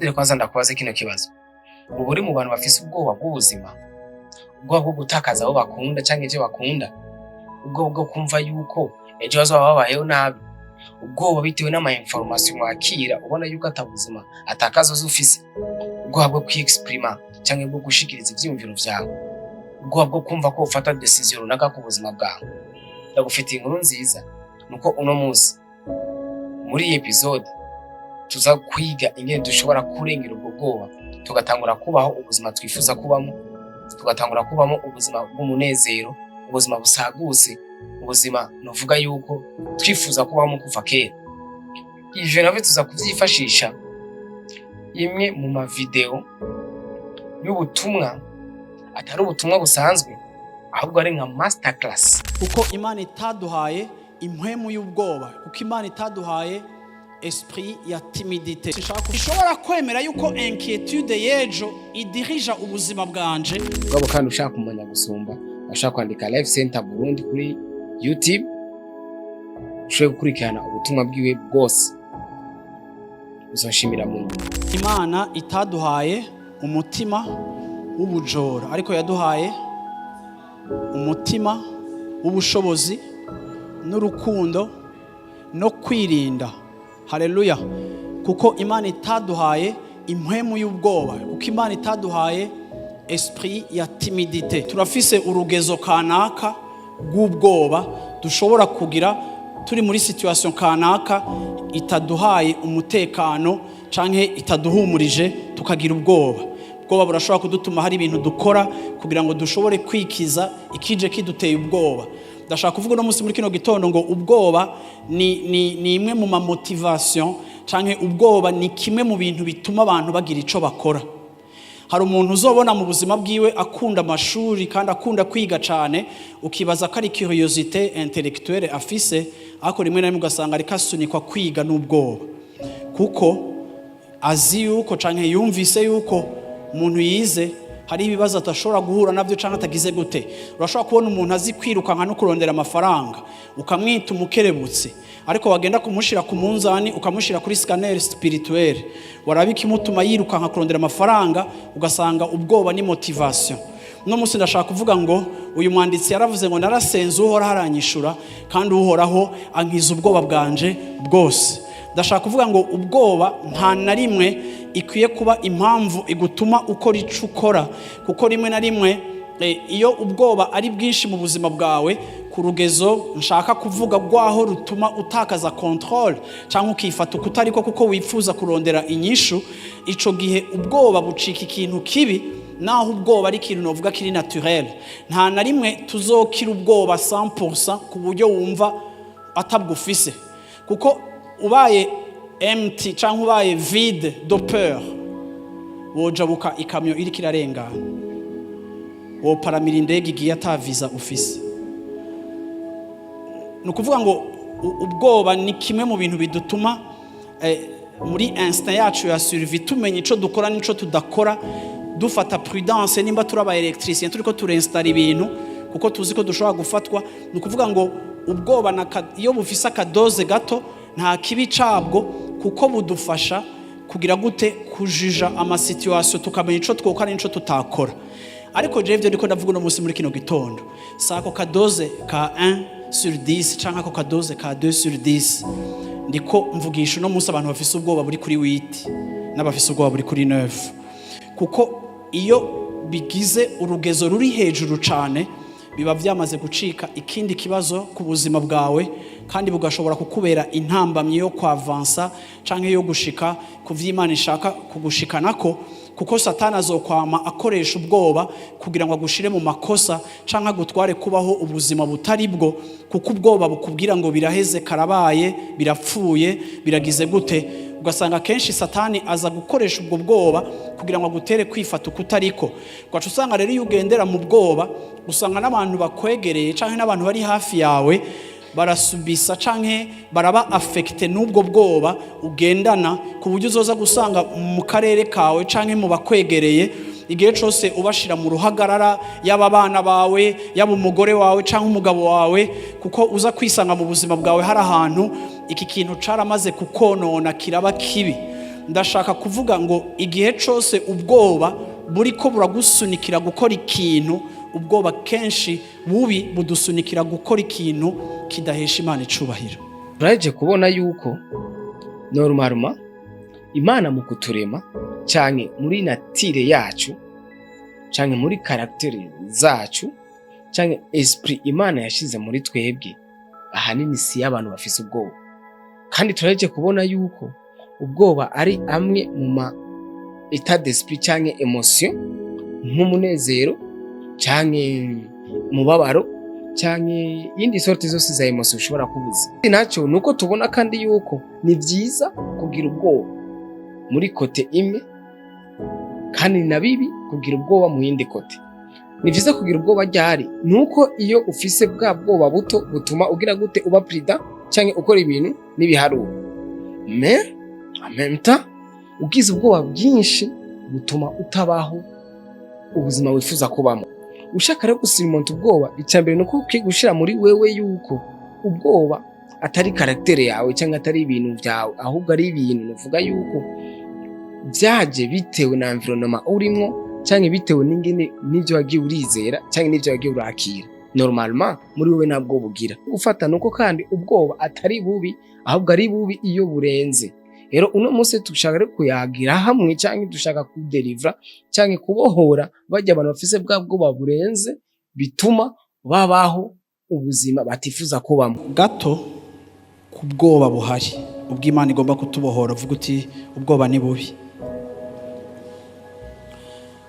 Dore kwanza ndakubaza kino kibazo. Ubu uri mu bantu bafise ubwoba bw'ubuzima, ubwoba bwo gutakaza abo bakunda canke ivyo bakunda, ubwoba bwo kumva yuko ejo bazoba babayeho nabi, ubwoba bitewe n'ama information mwakira ubona yuko atabuzima atakazoza ufise, ubwoba bwo kwiexprima canke bwo gushikiriza ivyiyumviro vyawe, ubwoba bwo kumva ko ufata decision runaka ku buzima bwawe. Ndagufitiye inkuru nziza nuko uno munsi muri iyi episode tuza kwiga ingene dushobora kurengera ubwo bwoba, tugatangura kubaho ubuzima twifuza kubamo, tugatangura kubamo ubuzima bw'umunezero, ubuzima busagutse, ubuzima novuga yuko twifuza kubamo kuva kera. Ivyo navyo tuza kuvyifashisha imwe mu ma video y'ubutumwa, atari ubutumwa busanzwe ahubwo ari nka masterclass. Kuko Imana itaduhaye impwemu y'ubwoba, kuko Imana itaduhaye esprit ya timidité. Ishobora kwemera yuko inquiétude yejo idirija ubuzima bwanje. Ubwo kandi ushaka kumenya gusumba, ushaka kwandika Life Center Burundi kuri YouTube, ushobora gukurikirana ubutumwa bwiwe bwose, uzonshimira Mungu. Imana itaduhaye umutima w'ubujora, ariko yaduhaye umutima w'ubushobozi n'urukundo no kwirinda. Haleluya. Kuko Imana itaduhaye impwemu y'ubwoba, kuko Imana itaduhaye esprit ya timidité. Turafise urugezo kanaka rw'ubwoba dushobora kugira turi muri situation kanaka itaduhaye umutekano canke itaduhumurije tukagira ubwoba. Ubwoba burashobora kudutuma hari ibintu dukora kugira ngo dushobore kwikiza ikije kiduteye ubwoba. Ndashaka kuvuga no munsi muri kino gitondo ngo ubwoba ni imwe mu ma motivation canke ubwoba ni kimwe mu bintu bituma abantu bagira ico bakora. Hari umuntu uzobona mu buzima bwiwe akunda amashuri kandi akunda kwiga cane, ukibaza ko ari curiosité intellectuelle afise, ariko rimwe na rimwe ugasanga ariko asunikwa kwiga n'ubwoba, kuko azi yuko canke yumvise yuko umuntu yize hari ibibazo atashobora guhura navyo canke atagize gute. Urashobora kubona umuntu azi kwiruka nka no kurondera amafaranga, ukamwita umukerebutsi, ariko wagenda kumushira ku munzani ukamushira kuri scanner spirituel, warabika imutuma yiruka nka kurondera amafaranga, ugasanga ubwoba ni motivation. No musi ndashaka kuvuga ngo uyu mwanditsi yaravuze ngo narasenze uhora haranyishura kandi uhoraho ankiza ubwoba bwanje bwose. Ndashaka kuvuga ngo ubwoba nta na rimwe ikwiye kuba impamvu igutuma ukora ico ukora, kuko rimwe na rimwe iyo ubwoba ari bwinshi mu buzima bwawe ku rugezo nshaka kuvuga rwaho rutuma utakaza control cyangwa ukifata ukutariko kuko wifuza kurondera inyishu, ico gihe ubwoba bucika ikintu kibi, naho ubwoba ari ikintu novuga kiri naturel. Nta na rimwe tuzokira ubwoba 100% ku buryo wumva atabwufise, kuko ubaye empty cyangwa ubaye vide de peur, wojabuka ikamyo iri kirarengana, wo paramira indege igiye ataviza ufise. Nukuvuga ngo ubwoba ni kimwe mu bintu bidutuma muri instinct yacu ya survie tumenya ico dukora n'ico tudakora, dufata prudence nimba turaba electricien turiko turinstalla ibintu kuko tuzi ko dushobora gufatwa. Nukuvuga ngo ubwoba iyo bufise akadoze gato nta kibi cabwo, kuko budufasha kugira gute kujija ama situation tukamenya ico twokora n'ico tutakora. Ariko je ivyo ndiko ndavuga no munsi muri kino gitondo, sako kadoze ka 1/10 canka ko kadoze ka 2/10, ndiko mvugisha no munsi abantu bafise ubwoba buri kuri 8 n'abafise ubwoba buri kuri 9, kuko iyo bigize urugezo ruri hejuru cane biba vyamaze gucika ikindi kibazo ku buzima bwawe, kandi bugashobora kukubera intambamye yo kwavansa canke yo gushika ku vy'Imana ishaka kugushikanako, kuko Satani azokwama akoresha ubwoba kugira ngo agushire mu makosa canke gutware kubaho ubuzima butari bwo, kuko ubwoba bukubwira ngo biraheze, karabaye, birapfuye, biragize gute. Ugasanga kenshi Satani aza gukoresha ubwo bwoba kugira ngo agutere kwifata ukutariko. Kwacu usanga rero iyo ugendera mu bwoba, usanga n'abantu bakwegereye canke n'abantu bari hafi yawe barasubisa canke baraba affecté n'ubwo bwoba ugendana, ku buryo uzoza gusanga mu karere kawe canke mu bakwegereye igihe cyose ubashira mu ruhagarara, yaba abana bawe, yaba umugore wawe canke umugabo wawe, kuko uza kwisanga mu buzima bwawe hari ahantu iki kintu caramaze kukonona kiraba kibi. ndashaka kuvuga ngo igihe cyose ubwoba buriko buragusunikira gukora ikintu, ubwoba kenshi bubi budusunikira gukora ikintu kidahesha Imana icubahiro. Turaje kubona yuko normalement Imana mu kuturema canke muri natire yacu canke muri caractère zacu canke esprit Imana yashize muri twebwe, ahanini si y'abantu bafise ubwoba. Kandi turaje kubona yuko ubwoba ari amwe mu ma état d'esprit canke emotion, nk'umunezero canke mubabaro canke yindi sorte zose za emotion ushobora kubuza. Naco nuko tubona kandi yuko ni vyiza kugira ubwoba muri kote imwe, kandi na bibi kugira ubwoba mu yindi kote. Ni vyiza kugira ubwoba ryari nuko iyo ufise bwa bwoba buto butuma ugira gute uba prida canke ukora ibintu n'ibiharuro. Mais en même temps ugize ubwoba bwinshi butuma utabaho ubuzima wifuza kubamo. Ushaka rero gusimonta ubwoba, icambere nuko ukigushira muri wewe yuko ubwoba atari karaktere yawe cyangwa atari ibintu vyawe, ahubwo ari ibintu uvuga yuko vyaje bitewe na environnement urimwo cyangwa bitewe n'ingene n'ivyo wagiye urizera cyangwa n'ivyo wagiye urakira. Normalement muri wewe nabwo bugira ufata nuko kandi ubwoba atari bubi, ahubwo ari bubi iyo burenze. Rero uno munsi dushaka rero kuyagira hamwe cyangwa dushaka kudelivra cyangwa kubohora bajya abantu bafise bwa bwoba burenze, bituma babaho ubuzima batifuza kubamo. Gato ku bwoba buhari ubw'Imana igomba kutubohora, uvuga uti ubwoba ni bubi.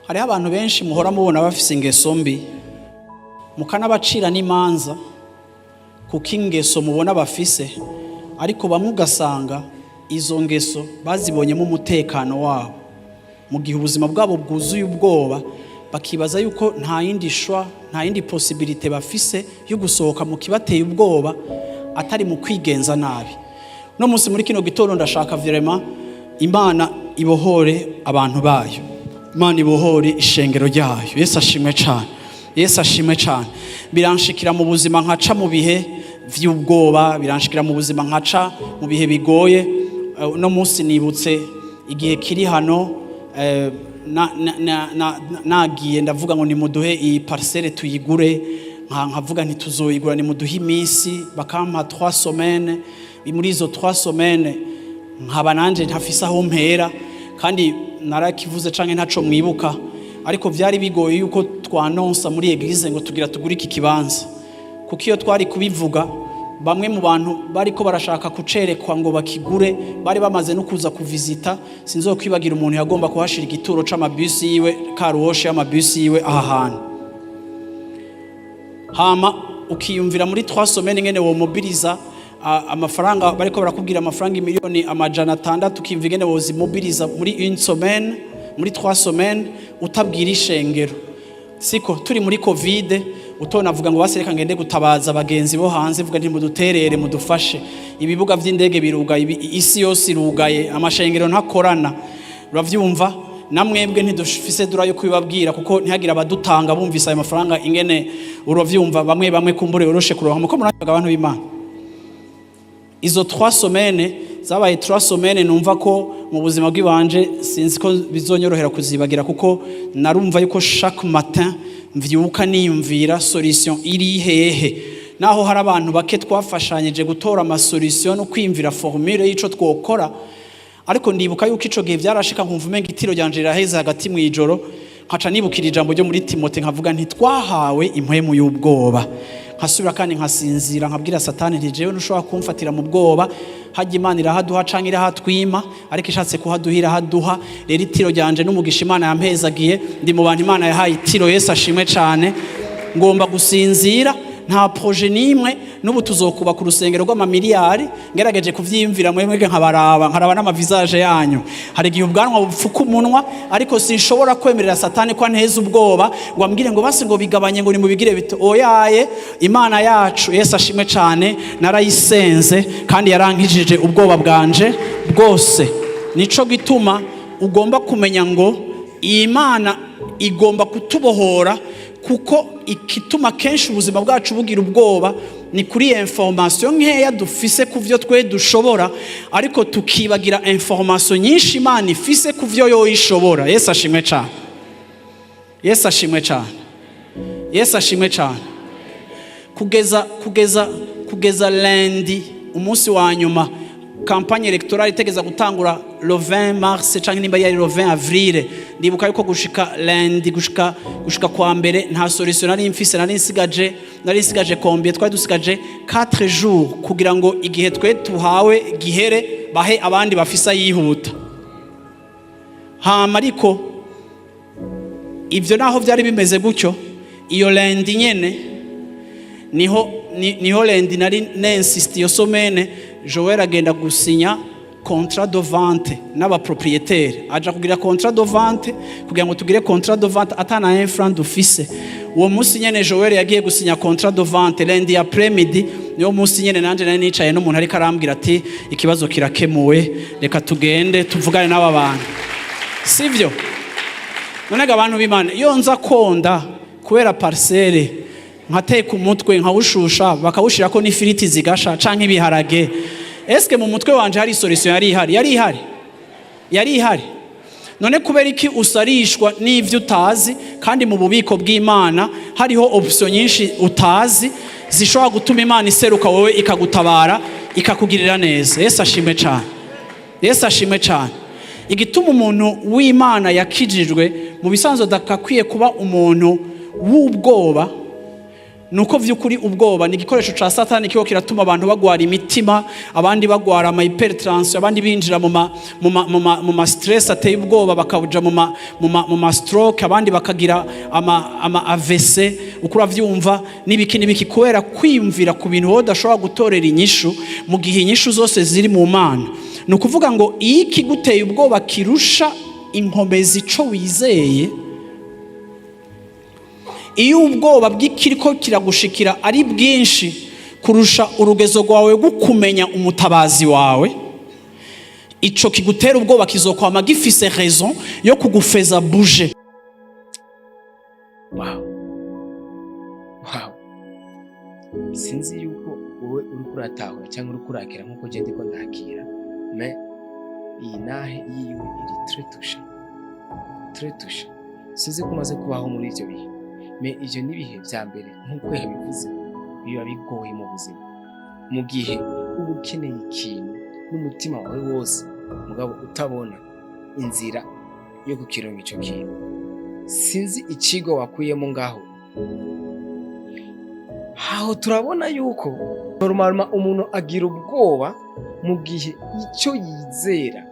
Hari abantu benshi muhora mubona bafise ingeso mbi, mukanabacira n'imanza kuko ingeso mubona bafise, ariko bamwe ugasanga izo ngeso bazibonyemo umutekano wabo, mu gihe ubuzima bwabo bwuzuye ubwoba, bakibaza yuko nta yindi shwa, nta yindi possibilité bafise yo gusohoka mu kibateye ubwoba atari mu kwigenza nabi. No munsi muri kino gitondo ndashaka vraiment Imana ibohore abantu bayo, Imana ibohore ishengero ryayo. Yesu ashimwe cyane, Yesu ashimwe cyane. Biranshikira mu buzima nkaca mu bihe vy'ubwoba, biranshikira mu buzima nkaca mu bihe bigoye. No munsi nibutse igihe kiri hano nagiye ndavuga ngo nimuduhe iyi parcelle tuyigure, nkavuga ntituzoyigura nimuduhe iminsi, bakampa 3 semaines. Muri izo 3 semaines nkaba nanje ntafise aho mpera, kandi narakivuze canke ntaco mwibuka, ariko vyari bigoye yuko twanonsa muri eglise ngo tugira tugura iki kibanza, kuko iyo twari kubivuga bamwe mu bantu bariko barashaka kucerekwa ngo bakigure bari bamaze no kuza kuvizita. Sinzokwibagira umuntu yagomba kuhashira igituro c'amabisi yiwe, karuwoshe y'amabisi yiwe aha hantu. Hama ukiyumvira muri 3 semaines ngene wo mobiliza amafaranga, bariko barakubwira amafaranga miliyoni 600, ukimva ngene wo zimobiliza muri 1 semaine, muri 3 semaines utabwira ishengero. Siko turi muri covid, utona avuga ngo basereka ngende gutabaza abagenzi bo hanze, vuga nti muduterere mudufashe, ibibuga vy'indege birugaye, isi yose irugaye, amashengero ntakorana. Uravyumva namwebwe ntidufise dura yo kubibabwira kuko ntihagira abadutanga bumvise ayo mafaranga ingene. Uravyumva bamwe kumbure yoroshe kuronka muko murabaga abantu b'Imana. Izo 3 semaines zabaye 3 semaines numva ko mu buzima bw'ibanje sinzi ko bizonyorohera kuzibagira, kuko narumva yuko chaque matin mvyuka niyumvira solution iri hehe, naho hari abantu bake twafashanyije gutora ama solution no kwimvira formule y'ico twokora. Ariko ndibuka yuko ico gihe byarashika nkumva umenga itiro ryanje riraheze hagati mu ijoro, nkaca nibukira ijambo ryo muri Timote nkavuga nti twahawe impwemu y'ubwoba. Nkasubira kandi nkasinzira nkabwira Satani nti jewe ntushobora kumfatira mu bwoba, hajya Imana irahaduha canke irahatwima, ariko ishatse kuhaduhira haduha. Rero itiro ryanje n'umugisha Imana yampezagiye, ndi mu bantu Imana yahaye itiro. Yesu ashimwe cyane. Ngomba gusinzira, nta projet nimwe. Nubu tuzokuba ku rusengero rw'amamiliyari, ngerageje kuvyimvira mwemwege nkaraba n'amavisage yanyu. Hari gihe ubwanwa bupfuka umunwa, ariko sinshobora kwemerera Satani ko anteza ubwoba ngo ambwire ngo basi ngo bigabanye ngo nimubigire bito. Oyaye Imana yacu Yesu ashimwe cyane narayisenze kandi yarankijije ubwoba bwanje bwose. Nico gituma ugomba kumenya ngo Imana igomba kutubohora, kuko ikituma kenshi ubuzima bwacu bugira ubwoba ni kuri information nkeya dufise ku byo twe dushobora, ariko tukibagira information nyinshi Imana ifise ku byo yo ishobora. Yesu ashimwe cyane. Yesu ashimwe cyane. Yesu ashimwe cyane. Kugeza lundi umunsi wa nyuma campagne electorale itegeza gutangura le 20 mars canke nimba yari le 20 avril, ndibuka yuko gushika lundi gushika kwa mbere nta solution nari mfise, nari nsigaje combien, twari dusigaje 4 jours kugira ngo igihe twe tuhawe gihere bahe abandi bafisa yihuta. Hama ariko ivyo naho vyari bimeze gutyo, iyo lundi nyene niho lundi nari n'insiste yo somene Joel agenda gusinya contrat de vente n'aba propriétaire, aja kugira contrat de vente kugira ngo tugire contrat de vente atana 1 franc dufise. Uwo munsi nyene Joel yagiye gusinya contrat de vente lundi après-midi, niyo munsi nyene nanje nari nicaye n'umuntu ariko arambwira ati ikibazo kirakemuwe, reka tugende tuvugane n'aba bantu. Sivyo? Nonega abantu b'Imana iyo nza konda kubera parcelle nkateka umutwe nkawushusha bakawushirako n'ifiriti zigasha canke ibiharage, eske mu mutwe wanje hari solution yari ihari? None kubera iki usarishwa n'ivyo utazi, kandi mu bubiko bw'Imana hariho option nyinshi utazi zishobora gutuma Imana iseruka wowe ikagutabara ikakugirira neza. Yesu ashimwe cyane. Yesu ashimwe cyane. Igituma umuntu w'Imana yakijijwe mu bisanzwe dakakwiye kuba umuntu w'ubwoba, nuko vy'ukuri ubwoba ni igikoresho ca Satani kiko kiratuma abantu bagwara imitima, abandi bagwara ama hypertension, abandi binjira mu stress ateye ubwoba bakabuja mu stroke, abandi bakagira ama AVC, ukura vyumva nibiki kubera kwimvira ku bintu wowe udashobora gutorera inyishu mu gihe inyishu zose ziri mu Mana. Nukuvuga ngo iki guteye ubwoba kirusha inkomezi ico wizeye, iyo ubwoba bw'ikiriko kiragushikira ari bwinshi kurusha urugezo rwawe gukumenya umutabazi wawe, ico kigutera ubwoba kizokwama gifise raison yo kugufeza bouger. Wow. Sinzi yuko wowe uri kuratahura cyangwa uri kurakira nkuko je ndiko ndakira, mais iyi nahe yiwe iri très touché. Sinzi ko maze kubaho muri ivyo bihe, mais ivyo nibihe vya mbere nkuko yabivuze biba bigoye mu buzima, mu gihe uba ukeneye ikintu n'umutima wawe wose mugabo utabona inzira yo kukironka ico kintu. Sinzi ikigo wakuyemo ngaho. Haho turabona yuko normalement umuntu agira ubwoba mu gihe icyo yizera,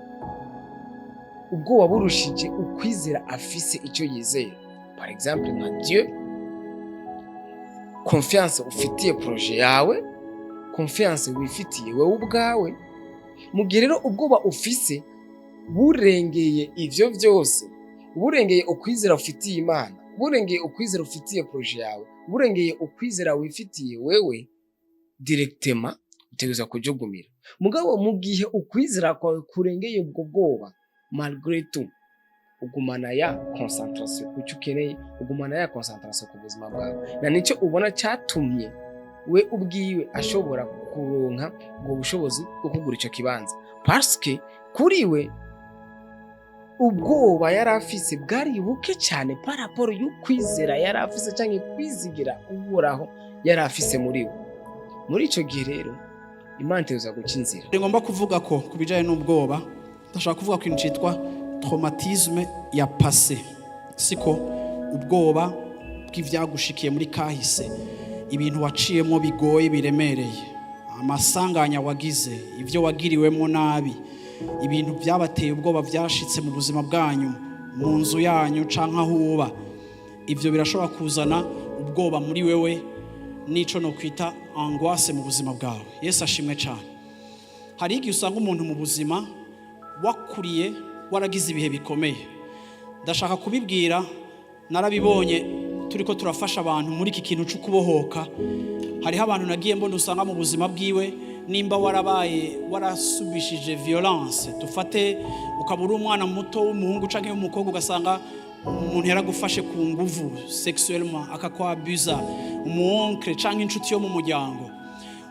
ubwoba burushije ukwizera afise icyo yizera. Par exemple nka Dieu, confiance ufitiye projet yawe, confiance wifitiye wewe ubwawe. Mu gihe rero ubwoba ufise burengeye ivyo vyose, burengeye ukwizera ufitiye Imana, burengeye ukwizera ufitiye projet yawe, burengeye ukwizera wifitiye wewe, directement utegerezwa kujugumira. Mugabo mu gihe ukwizera kwawe kurengeye ubwo bwoba, malgré tout ugumana ya concentration kucyo ukeneye, ugumana ya concentration ku buzima bwawe. Na nicyo ubona cyatumye we ubwiwe ashobora kuronka ubwo bushobozi bwo kugura icyo kibanza, parce que kuri we ubwoba yari afise bwari buke cyane par rapport y'ukwizera yari afise cyangwa kwizigira uhoraho yari afise muri we. Muri icyo gihe rero Imana itegerezwa guca inzira. Ngomba kuvuga ko kubijanye n'ubwoba, ndashaka kuvuga ko ikintu cyitwa traumatisme ya passé. Siko ubwoba bw'ivyagushikiye muri kahise, ibintu waciyemo bigoye biremereye, amasanganya wagize, ivyo wagiriwemo nabi, ibintu byabateye ubwoba byashitse mu buzima bwanyu, mu nzu yanyu canka huba. Ivyo birashobora kuzana ubwoba muri wewe, nico no kwita angoisse mu buzima bwawe. Yesu ashimwe cyane. Hari igihe usanga umuntu mu buzima wakuriye waragize ibihe bikomeye. Ndashaka kubibwira, narabibonye turiko turafasha abantu muri iki kintu cyo kubohoka. Hariho abantu nagiye mbona usanga mu buzima bwiwe nimba warasubishije violence, tufate ukabura umwana muto w'umuhungu canke w'umukobwa ugasanga umuntu yaragufashe ku nguvu sexuellement akakwabuza, umuonkre canke inshuti yo mu muryango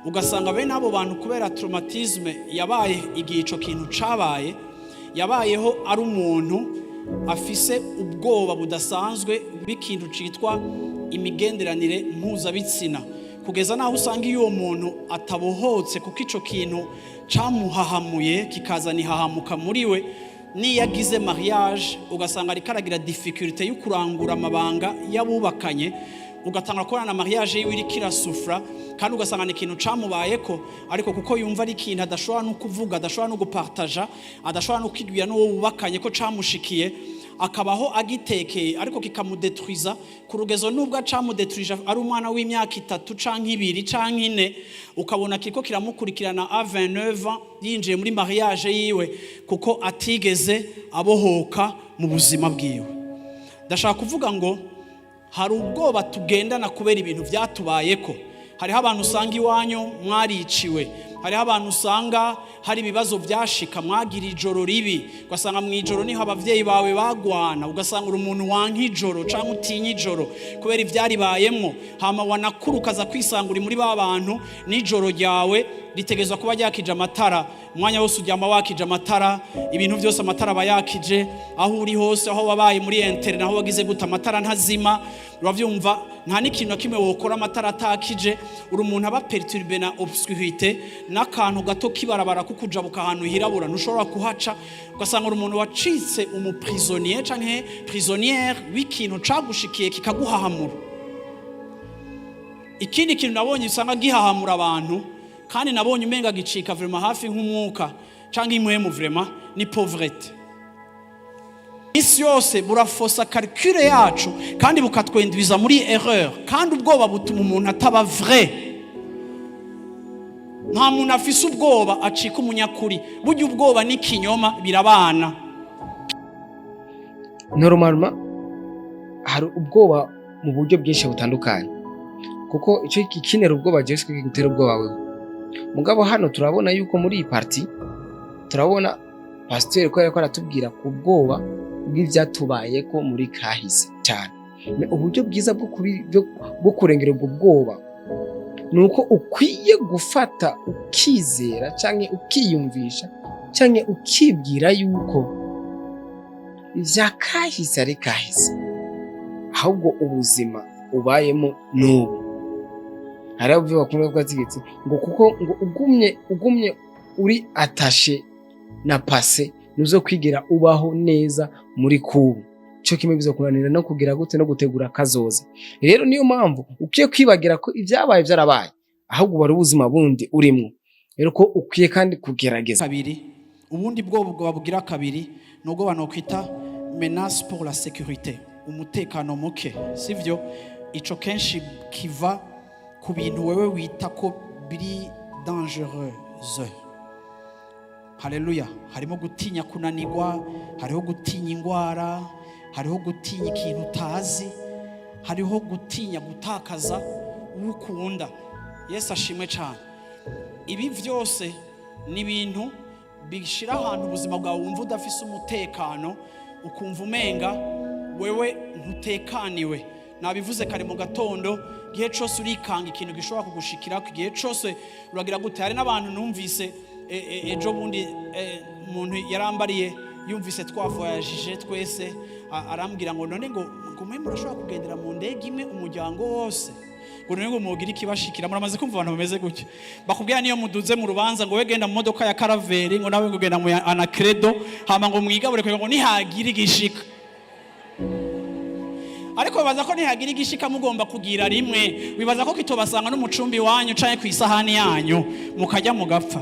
ugasanga bene abo bantu kubera traumatisme yabaye igihe ico kintu cabaye, yabayeho ari umuntu afise ubwoba budasanzwe bw'ikintu citwa imigenderanire mpuzabitsina, kugeza naho usanga iyo muntu atabohotse kuko ico kintu camuhahamuye kikazana ihahamuka muri we, ni yagize mariage ugasanga ariko aragira difficulté yo kurangura amabanga yabubakanye, ugatanga kubona na mariage yiwe iri kirasufra, kandi ugasanga ni ikintu camubayeko, ariko kuko yumva ari ikintu adashobora no kuvuga, adashobora no gupartager, adashobora no kwigwira n'uwo bubakanye ko camushikiye, akabaho agitekeye, ariko kikamudetruiza ku rugezo nubwo camudetruije ari umwana w'imyaka 3 canke 2 canke 4, ukabona kiko kiramukurikirana a 29 ans yinjiye muri mariage yiwe kuko atigeze abohoka mu buzima bwiwe. Ndashaka kuvuga ngo hari ubwoba tugendana kubera ibintu byatubayeko. Hariho abantu usanga iwanyu mwariciwe, hariho abantu usanga hari ibibazo byashika, mwagira ijoro ribi, ugasanga mu ijoro niho abavyeyi bawe bagwana, ugasanga uri umuntu wanka ijoro canke utinya ijoro kubera ivyari bayemwo, hama wanakurukaza kwisangura muri ba bantu n'ijoro ryawe ritegezwa kuba yakije amatara, umwanya wose uryama wakije amatara, ibintu byose amatara bayakije, aho uri hose, aho wabaye muri internet, aho wagize guta amatara ntazima, uravyumva nta n'ikintu na kimwe wokora amatara atakije, uri umuntu aba perturbé na obscurité, n'akantu gato kibarabara kukujabuka ahantu hirabura ntushobora kuhaca, ugasanga uri umuntu wacitse umuprisonnier canke prisonnière w'ikintu cagushikiye kikaguhahamura. Ikindi kintu nabonye usanga gihahamura abantu, kandi nabonye umenga gicika vraiment hafi nk'umwuka canke impwemu vraiment, ni pauvreté. Isi yose burafosa calcul yacu kandi bukatwendwiza muri erreur, kandi ubwoba butuma umuntu ataba vrai. Nta muntu afise ubwoba acika umunyakuri, burya ubwoba n'ikinyoma birabana. Normalement hari ubwoba mu buryo bwinshi butandukanye, kuko ico kikinera ubwoba jeske kigutera ubwoba wewe. Mugabo hano turabona yuko muri iyi parti turabona pasteur ko yariko aratubwira ku bwoba bw'ivyatubayeko muri kahise cyane. Uburyo bwiza bwo kurengera ubwo bwoba nuko ukwiye gufata ukizera canke ukiyumvisha canke ukibwira yuko ivya kahise ari kahise, ahubwo ubuzima ubayemo n'ubu. Hari abavyo bakunda kubategetse ngo kuko ngo ugumye uri attaché na passé nuzo kwigira ubaho neza muri kubu, cyo kimwe bizokunanira no kugira gute no gutegura kazoza. Rero niyo mpamvu ukiye kwibagira ko ivyabaye vyarabaye, ahubwo bari ubuzima bundi urimwo. Rero ko ukwiye kandi kugerageza kabiri. Ubundi bwo bugira kabiri nubwo banokwita menace pour la sécurité, umutekano muke, sivyo? Ico kenshi kiva ku bintu wewe wita ko biri dangereuse. Haleluya. Harimo gutinya kunanirwa, hariho gutinya ingwara, hariho gutinya ikintu utazi, hariho gutinya gutakaza ukunda. Yesu ashimwe cyane. Ibi vyose ni ibintu bishira ahantu ubuzima bwawe wumva udafise umutekano, ukumva umenga wewe ntutekaniwe. Nabivuze kare mu gatondo, gihe cyose urikanga ikintu gishobora kugushikira, gihe cyose uragira gute. Hari n'abantu numvise ejo bundi umuntu yarambariye yumvise twavoyagije twese, arambwira ngo none ngo mwe murashobora kugendera mu ndege imwe umuryango wose, ngo none ngo mugira ikibashikira. Muramaze kumva abantu bameze gutyo, bakubwira niyo muduze mu rubanza ngo wegenda mu modoka ya Caraveri, ngo nawe ngo genda mu Anacredo, hama ngo mwigabure kugira ngo nihagira igishika. Ariko bibaza ko nihagira igishika mugomba kugira rimwe, bibaza ko kitobasanga n'umucumbi wanyu canke ku isahani yanyu mukajya mugapfa.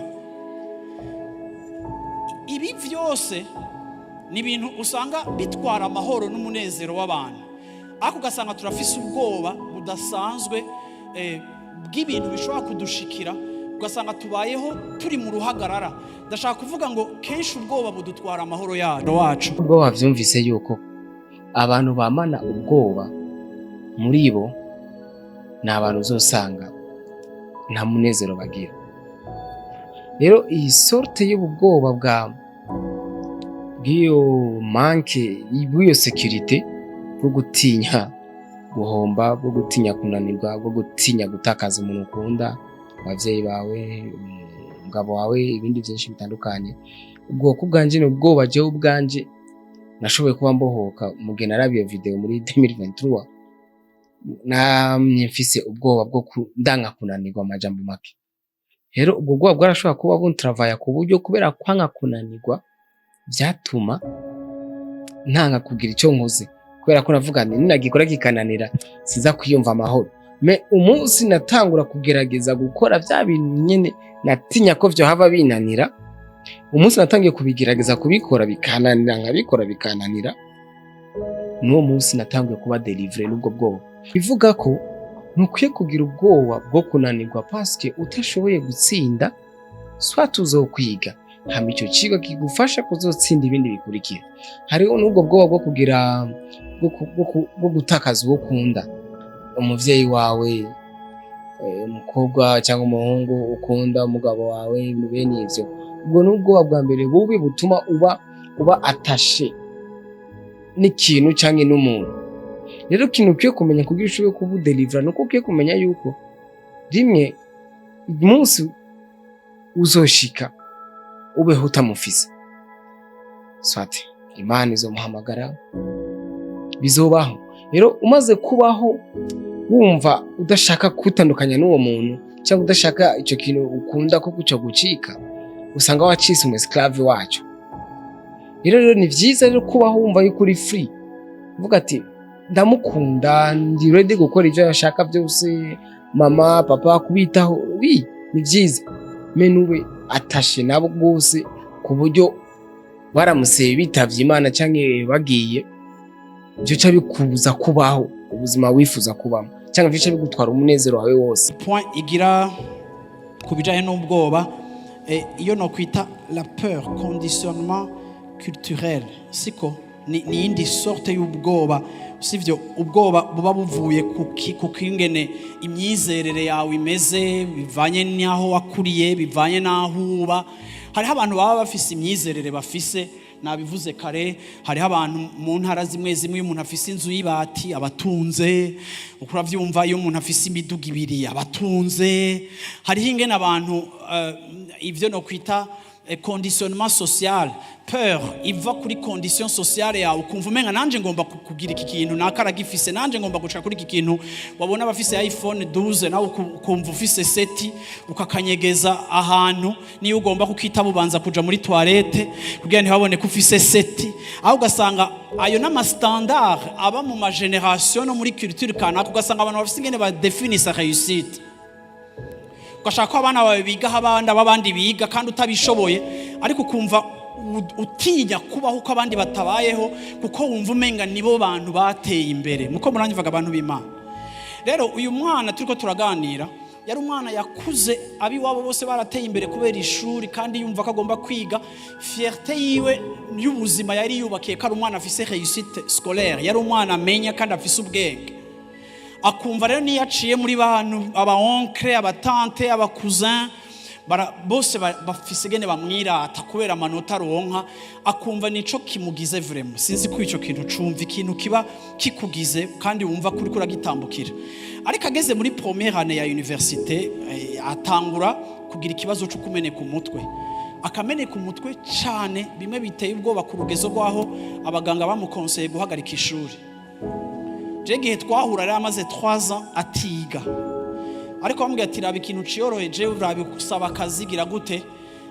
Ibi vyose ni ibintu usanga bitwara amahoro n'umunezero w'abantu, ariko ugasanga turafise ubwoba budasanzwe bw'ibintu bishobora kudushikira, ugasanga tubayeho turi mu ruhagarara. Ndashaka kuvuga ngo kenshi ubwoba budutwara amahoro yacu. Ubwo wavyumvise yuko abantu bamana ubwoba muri bo ni abantu uzosanga nta munezero bagira. Rero iyi sorte y'ubwoba bw'iyo manke bw'iyo sécurité, bwo gutinya guhomba, bwo gutinya kunanirwa, bwo gutinya gutakaza umuntu ukunda, abavyeyi bawe, umugabo wawe, ibindi byinshi bitandukanye. Ubwoko bwanje ni ubwoba jewe ubwanje nashoboye kuba mbohoka mugihe narabiye video muri 2023 namye mfise ubwoba bwo ndanka kunanirwa amajambo make. Rero ubwo bwoba bwarashobora kuba buntravaya ku buryo kubera kwanka kunanirwa vyatuma ntanga kugira icyo nkoze, kubera ko navuga nti ninagikora kikananira siza kwiyumva amahoro. Me umunsi natangura kugerageza gukora vya bintu nyene natinya ko vyo hava binanira, umunsi natangiye kubigerageza kubikora bikananira, nkabikora bikananira, n'uwo munsi natangiye kuba delivery n'ubwo bwoba. Bivuga ko nukwiye kugira ubwoba bwo kunanirwa paske utashoboye gutsinda, soit uzokwiga hama ico kigo kigufasha kuzotsinda ibindi bikurikira. Hariho n'ubwo bwoba bwo kugira bwo gutakaza uwo ukunda, umuvyeyi wawe, umukobwa cyangwa umuhungu ukunda, umugabo wawe, bene ivyo. Ubwo n'ubwoba bwa mbere bubi butuma uba attaché n'ikintu canke n'umuntu. Rero kintu ukiye kumenya kugira ushoboye kubudelivera nuko ukiye kumenya yuko rimwe umunsi uzoshika ubeho utamufise, swate Imana izomuhamagara bizobaho. Rero umaze kubaho wumva udashaka kutandukanya n'uwo muntu cyangwa udashaka ico kintu ukunda ko guca gucika, usanga wacise umusclave wacu. Rero ni vyiza rero kubaho wumva yuko uri free, uvuga ati ndamukunda, ndi ready gukora ivyo yashaka byose, mama papa kubitaho, wi ni vyiza. Menube atashe nabo gose ku buryo baramuseye bitavye Imana canke bagiye, byo ca bikubuza kubaho ubuzima wifuza kubamo, cyangwa byo ca bigutwara umunezero wawe wose. Point igira kubijanye n'ubwoba, iyo no kwita la peur, conditionnement culturel, siko ni indi sorte y'ubwoba, sivyo ubwoba buba buvuye ku kingene imyizerere yawe imeze, bivanye n'aho wakuriye, bivanye n'aho uba. Hariho abantu baba bafise imyizerere bafise, nabivuze kare, hariho abantu mu ntara zimwe zimwe umuntu afise inzu y'ibati abatunze, ukura vyumva iyo umuntu afise imiduga ibiri abatunze. Hariho ingene abantu ivyo no kwita conditionnement social, peur iva kuri condition sociale yawe, ukumva umenga nanje ngomba kugira iki kintu nakara gifise, nanje ngomba guca kuri iki kintu. Wabona bafise iPhone 12 nawe ukumva ufise seti ukakanyegeza ahantu, niyo ugomba kukita bubanza kuja muri toilette kugira ntibabone ko ufise seti. Aho ugasanga ayo n'ama standard aba mu ma generation no muri culture kanaka, ugasanga abantu bafise ingene ba définir sa réussite. Ugashaka abana bawe biga abandi biga kandi utabishoboye, ariko ukumva utinya kubaho uko abandi batabayeho, kuko wumva umenga nibo bantu bateye imbere. Muko muranyivaga abantu b'Imana. Rero uyu mwana turiko turaganira yari umwana yakuze abi wabo bose barateye imbere kubera ishuri, kandi yumva ko agomba kwiga. Fierté yiwe y'ubuzima yari yubakiye ko ari umwana afise réussite scolaire, yari umwana amenya kandi afise ubwenge. Akumva rero niyo aciye muri bantu aba oncle, aba tante, aba cousin, bose bafise gene bamwirata kubera amanota ronka, akumva nico kimugize vraiment. Sinzi ko ico kintu cumva ikintu kiba kikugize kandi wumva kuri kuragitambukira. Ariko ageze muri première année ya université, atangura kugira ikibazo cyo kumeneka umutwe. Akameneka umutwe cyane, bimwe biteye ubwoba ku rugezo rwaho abaganga bamukonseye guhagarika ishuri. Jegihe twahura rero amaze 3 ans atiga, ariko bamubwira ati raba ikintu ciyoroheje, urabi kusaba akazi gira gute.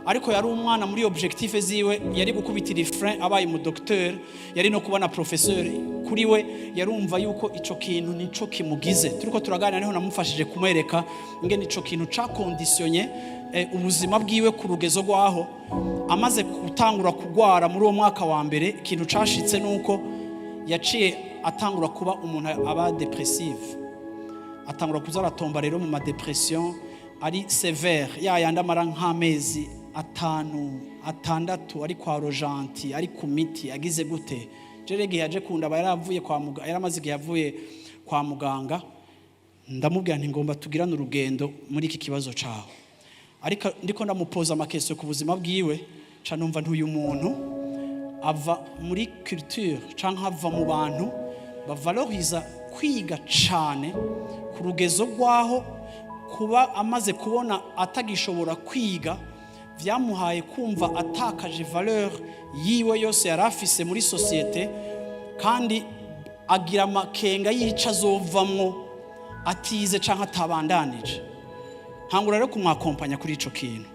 Ariko yari umwana muri objectif ziwe yari gukubitira frein abaye mu docteur, yari no kubona professeur. Kuri we yarumva yuko ico kintu nico kimugize. Turiko turaganira niho namufashije kumwereka ingene ico kintu ca conditionné ubuzima bwiwe ku rugezo rwaho. Amaze gutangura kugwara muri uwo mwaka wa mbere, ikintu cashitse nuko yaciye atangura kuba umuntu aba depressive, atangura kuzaratomba rero mu ma depression ari sévère, yandamara nk'amezi 5-6 ari kwa rojanti, ari ku miti, agize gute. Jerege yaje kundaba yaravuye kwa muganga, yaramaze igihe yavuye kwa muganga. Ndamubwira nti ngomba tugirana urugendo muri iki kibazo caho, ariko ndiko ndamupoza amakeso ku buzima bwiwe. Ca numva ntuyu muntu ava muri culture canke ava mu bantu bavaloriza kwiga cane ku rugezo rwaho kuba amaze kubona atagishobora kwiga vyamuhaye kumva atakaje valeur yiwe yose yarafise muri societe, kandi agira amakenga yica azovamwo atize canke atabandanije. Ntangura rero kumwakompanya kuri ico kintu,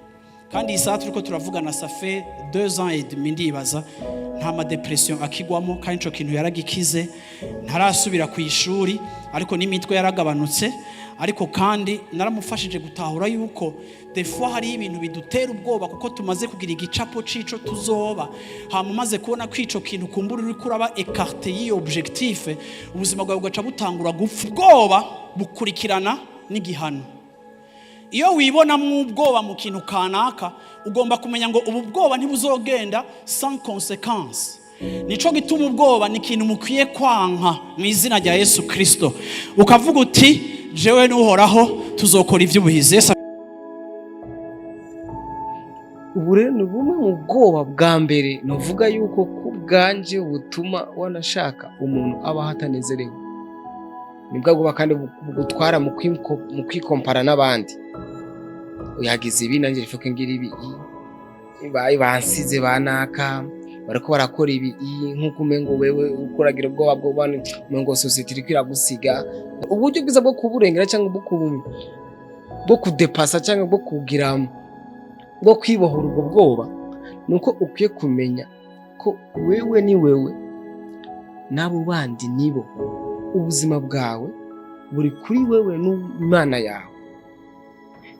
kandi isaha turiko turavugana ça fait 2 ans et demi ndibaza nta ma depression akigwamo, kandi ico kintu yaragikize, ntarasubira ku ishuri ariko n'imitwe yaragabanutse. Ariko kandi naramufashije gutahura yuko des fois hari ibintu bidutera ubwoba kuko tumaze kugira igicapo cico tuzoba, hama maze kubona ko ico kintu kumbura uri kuraba écarté yi objectif, ubuzima bwawe bugaca butangura gupfa. Ubwoba bukurikirana n'igihano. Iyo wibona mu ubwoba mu kintu kanaka, ugomba kumenya ngo ubu bwoba ntibuzogenda sans conséquence. Nico gituma ubwoba ni ikintu mukwiye kwanka mu izina rya Yesu Kristo, ukavuga uti jewe n'uhoraho tuzokora ivy'ubuhizi. Ubu rero ni bumwe mu bwoba bwa mbere novuga yuko kubwanje butuma wanashaka umuntu aba hatanezerewe. Nibwo bwoba kandi bugutwara mu kwikompara n'abandi. Uyagize ibi nanjye rifuke ngira ibi, bansize banaka barako barakora ibi nkuko umengo wewe ukuragira ubwoba bwo bane umengo society iri kwiragusiga. Uburyo bwiza bwo kuburengera cyangwa bwo kudepasa cyangwa bwo kugiramo bwo kwibohora ubwo bwoba nuko ukwiye kumenya ko wewe ni wewe nabo bandi nibo. Ubuzima bwawe buri kuri wewe n'Imana yawe.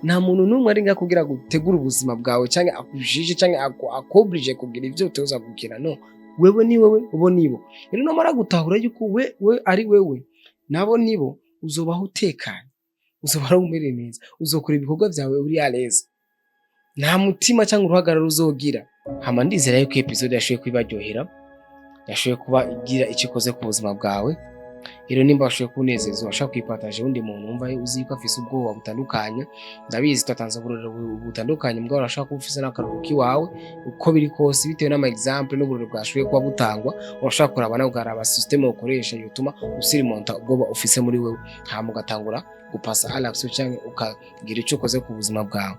Nta muntu numwe ari ngakugira gutegura ubuzima bwawe cyangwa akujije cyangwa akobrije kugira ivyo utoza gukira. No, wewe ni wewe, ubo nibo. Rero nomara gutahura yuko we ari wewe nabo nibo, uzobaho utekanye, uzobaho umere neza, uzokora ibikorwa byawe uri aleza, nta mutima cyangwa uruhagarara uzogira. Hama ndizera yuko episode yashoye kwibaryohera, yashoye kuba igira icikoze ku buzima bwawe. Rero nimba washoye kunezeza washaka kwipataje undi muntu umva uzi ko afise ubwoba butandukanye, ndabizi twatanze uburero butandukanye, mbwa urashaka kufisa n'akaruhuki wawe uko biri kose bitewe n'ama example n'uburero bwashoye kuba butangwa. Urashaka kurabana ugaraba system ukoresha yutuma usirimonta ubwoba ufise muri wewe, hama ugatangura gupasa à l'action cyangwa ukagira icyo ukoze ku buzima bwawe.